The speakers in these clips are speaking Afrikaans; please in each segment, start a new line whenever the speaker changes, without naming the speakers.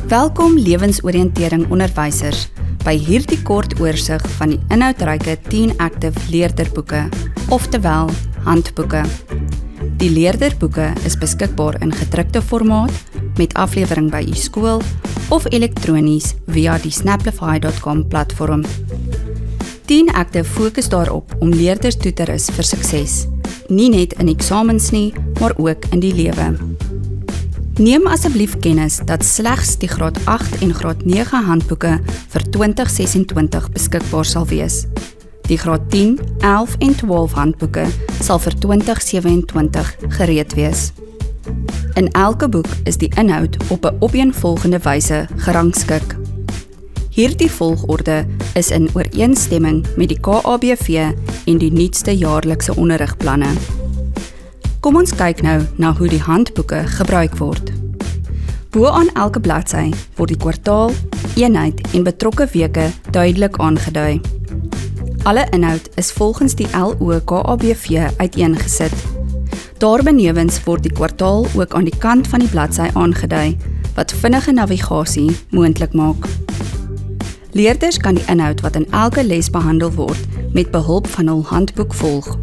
Welkom lewensoriëntering onderwysers by hierdie kort oorsig van die inhoudryke 10 Active leerderboeke, oftewel handboeke. Die leerderboeke is beskikbaar in gedrukte formaat met aflewering by u skool of elektronies via die snaplify.com platform. 10 Active fokus daarop om leerders toe te rus vir sukses, nie net in eksamens nie, maar ook in die lewe. Neem asseblief kennis dat slegs die graad 8 en graad 9 handboeke vir 2026 beskikbaar sal wees. Die graad 10, 11 en 12 handboeke sal vir 2027 gereed wees. In elke boek is die inhoud op 'n opeenvolgende wyse gerangskik. Hierdie volgorde is in ooreenstemming met die KABV en die nuutste jaarlikse onderrigplanne. Kom ons kyk nou na hoe die handboeke gebruik word. Bo aan elke bladsy word die kwartaal, eenheid en betrokke weke duidelik aangedui. Alle inhoud is volgens die LO-KABV uiteengesit. Daarbenewens word die kwartaal ook aan die kant van die bladsy aangedui, wat vinnige navigasie moontlik maak. Leerders kan die inhoud wat in elke les behandel word, met behulp van hul handboek volg.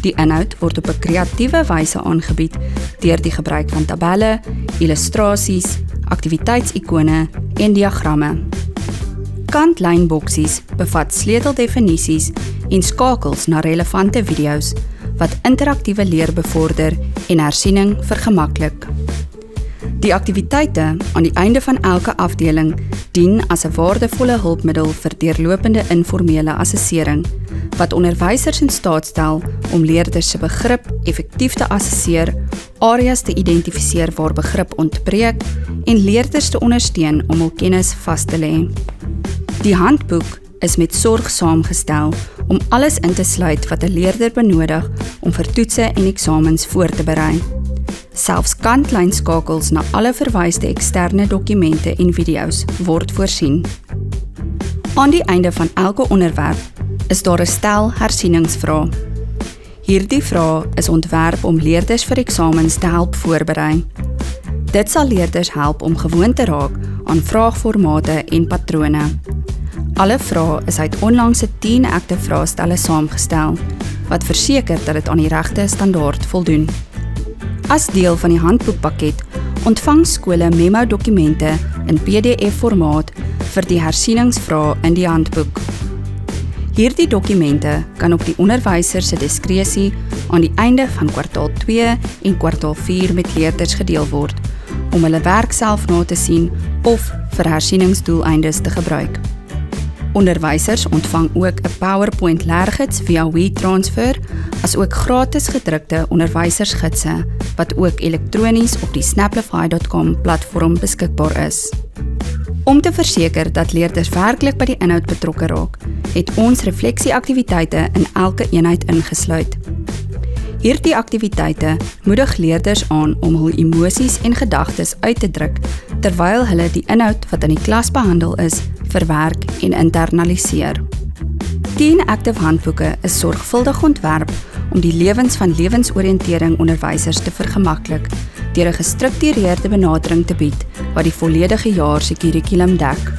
Die inhoud word op 'n kreatiewe wyse aangebied deur die gebruik van tabelle, illustrasies, aktiwiteitsikone en diagramme. Kantlynboksies bevat sleuteldefinisies en skakels na relevante video's wat interaktiewe leer bevorder en hersiening vergemaklik. Die aktiwiteite aan die einde van elke afdeling dien as 'n waardevolle hulpmiddel vir deurlopende informele assessering, wat onderwysers in staat stel om leerders se begrip effektief te assesseer, areas te identifiseer waar begrip ontbreek en leerders te ondersteun om hul kennis vas te lê. Die handboek is met sorg saamgestel om alles in te sluit wat 'n leerder benodig om vir toetse en eksamens voor te berei. Selfs kantlynskakels na alle verwyste eksterne dokumente en video's word voorsien. Aan die einde van elke onderwerp is daar 'n stel hersieningsvrae. Hierdie vrae is ontwerp om leerders vir eksamens te help voorberei. Dit sal leerders help om gewoon te raak aan vraagformate en patrone. Alle vrae is uit onlangse 10 Active vraestelle saamgestel, wat verseker dat dit aan die regte standaard voldoen. As deel van die handboekpakket ontvang skole memo-dokumente in PDF-formaat vir die hersieningsvrae in die handboek. Hierdie dokumente kan op die onderwyser se diskresie aan die einde van kwartaal 2 en kwartaal 4 met leerders gedeel word, om hulle werk self na te sien of vir hersieningsdoeleindes te gebruik. Onderwysers ontvang ook 'n PowerPoint leergids via WeTransfer, as ook gratis gedrukte onderwysersgidse, wat ook elektronies op die snaplify.com platform beskikbaar is. Om te verseker dat leerders werklik by die inhoud betrokke raak, het ons refleksieaktiwiteite in elke eenheid ingesluit. Hierdie aktiwiteite moedig leerders aan om hul emosies en gedagtes uit te druk, terwyl hulle die inhoud wat in die klas behandel is, verwerk en internaliseer. 10 Active handboeke is sorgvuldig ontwerp om die lewens van lewensoriëntering onderwysers te vergemaklik, deur 'n gestruktureerde benadering te bied wat die volledige jaar se kurrikulum dek.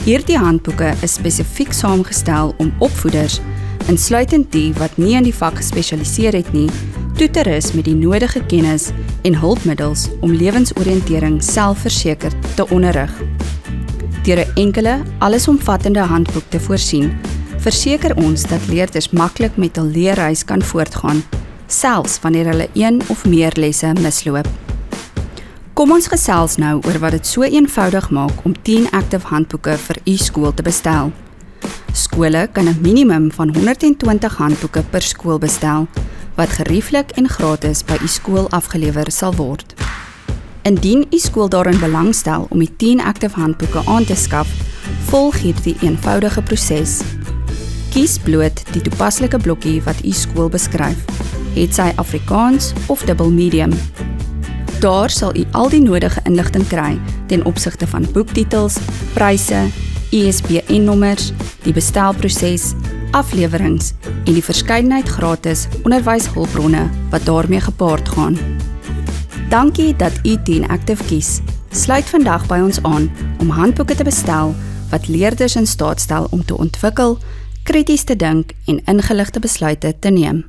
Hierdie handboeke is spesifiek saamgestel om opvoeders, insluitend die wat nie in die vak gespesialiseer het nie, toe te rus met die nodige kennis en hulpmiddels om lewensoriëntering selfversekerd te onderrig. Deur 'n enkele, allesomvattende handboek te voorsien, verseker ons dat leerders maklik met hul leerreis kan voortgaan, selfs wanneer hulle een of meer lesse misloop. Kom ons gesels nou oor wat dit so eenvoudig maak om 10 Active handboeke vir u skool te bestel. Skole kan 'n minimum van 120 handboeke per skool bestel, wat gerieflik en gratis by u skool afgelewer sal word. Indien u skool daarin belangstel om die 10 Active handboeke aan te skaf, volg hierdie eenvoudige proses. Kies bloot die toepaslike blokkie wat u skool beskryf, het sy Afrikaans of dubbel medium. Daar sal u al die nodige inligting kry ten opsigte van boektitels, pryse, ISBN-nommers, die bestelproses, aflewerings en die verskeidenheid gratis onderwyshulpbronne wat daarmee gepaard gaan. Dankie dat u 10 Active kies. Sluit vandag by ons aan om handboeke te bestel wat leerders in staat stel om te ontwikkel, krities te dink en ingeligte besluite te neem.